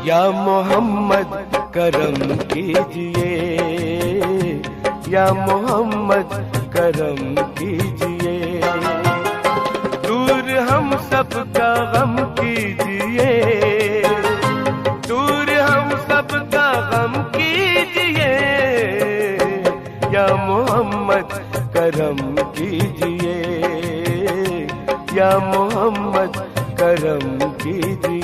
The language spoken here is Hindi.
या मोहम्मद करम कीजिए, या मोहम्मद करम कीजिए। दूर हम सबका गम कीजिए, दूर हम सबका गम कीजिए। या मोहम्मद करम कीजिए, या मोहम्मद करम कीजिए।